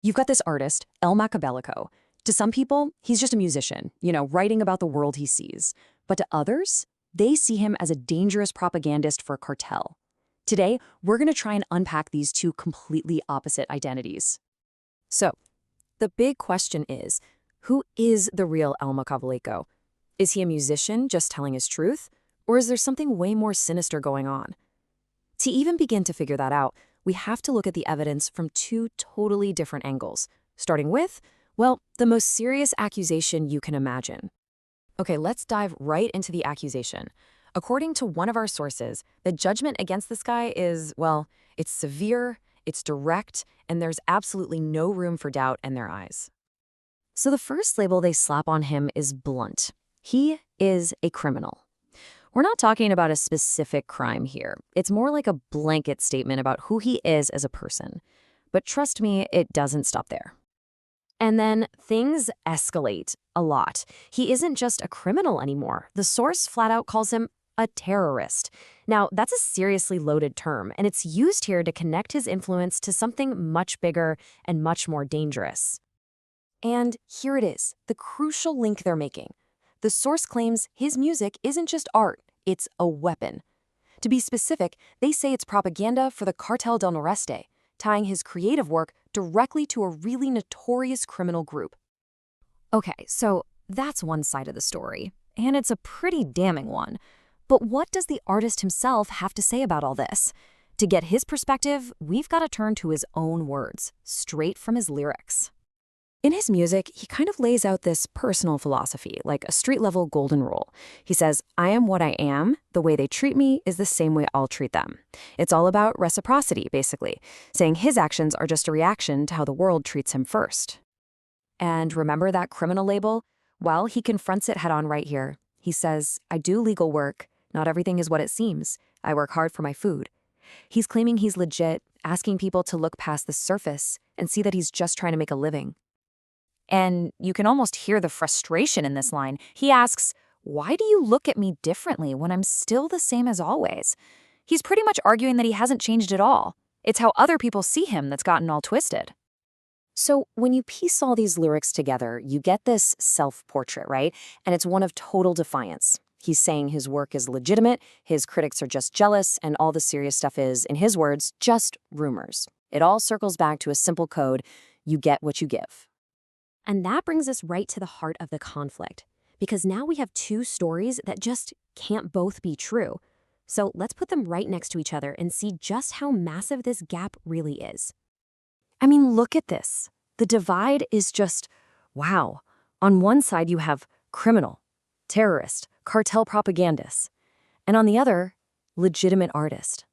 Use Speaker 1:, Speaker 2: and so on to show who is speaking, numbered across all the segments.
Speaker 1: You've got this artist, El Makabelico. To some people, he's just a musician, writing about the world he sees. But to others, they see him as a dangerous propagandist for a cartel. Today, we're going to try and unpack these two completely opposite identities. So, the big question is, who is the real El Makabelico? Is he a musician just telling his truth? Or is there something way more sinister going on? To even begin to figure that out, we have to look at the evidence from two totally different angles, starting with, well, the most serious accusation you can imagine. Okay, let's dive right into the accusation. According to one of our sources, the judgment against this guy is, well, it's severe, it's direct, and there's absolutely no room for doubt in their eyes. So the first label they slap on him is blunt. He is a criminal. We're not talking about a specific crime here. It's more like a blanket statement about who he is as a person. But trust me, it doesn't stop there. And then things escalate a lot. He isn't just a criminal anymore. The source flat out calls him a terrorist. Now, that's a seriously loaded term, and it's used here to connect his influence to something much bigger and much more dangerous. And here it is, the crucial link they're making. The source claims his music isn't just art, it's a weapon. To be specific, they say it's propaganda for the Cartel Del Noreste, tying his creative work directly to a really notorious criminal group. Okay, so that's one side of the story, and it's a pretty damning one. But what does the artist himself have to say about all this? To get his perspective, we've got to turn to his own words, straight from his lyrics. In his music, he kind of lays out this personal philosophy, like a street-level golden rule. He says, I am what I am. The way they treat me is the same way I'll treat them. It's all about reciprocity, basically, saying his actions are just a reaction to how the world treats him first. And remember that criminal label? Well, he confronts it head-on right here. He says, I do legal work. Not everything is what it seems. I work hard for my food. He's claiming he's legit, asking people to look past the surface and see that he's just trying to make a living. And you can almost hear the frustration in this line. He asks, why do you look at me differently when I'm still the same as always? He's pretty much arguing that he hasn't changed at all. It's how other people see him that's gotten all twisted. So when you piece all these lyrics together, you get this self-portrait, right? And it's one of total defiance. He's saying his work is legitimate, his critics are just jealous, and all the serious stuff is, in his words, just rumors. It all circles back to a simple code: you get what you give. And that brings us right to the heart of the conflict, because now we have two stories that just can't both be true. So let's put them right next to each other and see just how massive this gap really is. I mean, look at this. The divide is just, wow. On one side, you have criminal, terrorist, cartel propagandist, and on the other, legitimate artist,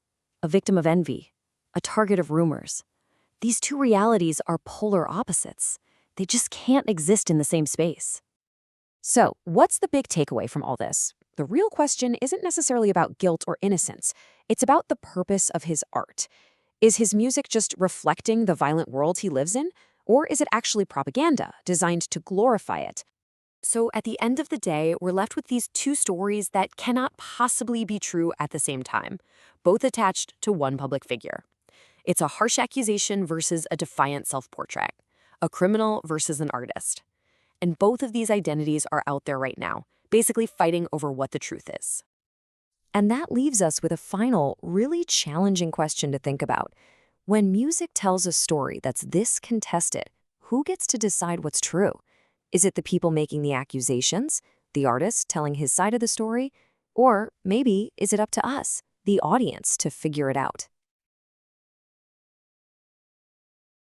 Speaker 1: a victim of envy, a target of rumors. These two realities are polar opposites. They just can't exist in the same space. So, what's the big takeaway from all this? The real question isn't necessarily about guilt or innocence. It's about the purpose of his art. Is his music just reflecting the violent world he lives in? Or is it actually propaganda designed to glorify it? So at the end of the day, we're left with these two stories that cannot possibly be true at the same time, both attached to one public figure. It's a harsh accusation versus a defiant self-portrait, a criminal versus an artist. And both of these identities are out there right now, basically fighting over what the truth is. And that leaves us with a final, really challenging question to think about. When music tells a story that's this contested, who gets to decide what's true? Is it the people making the accusations, the artist telling his side of the story? Or maybe is it up to us, the audience, to figure it out?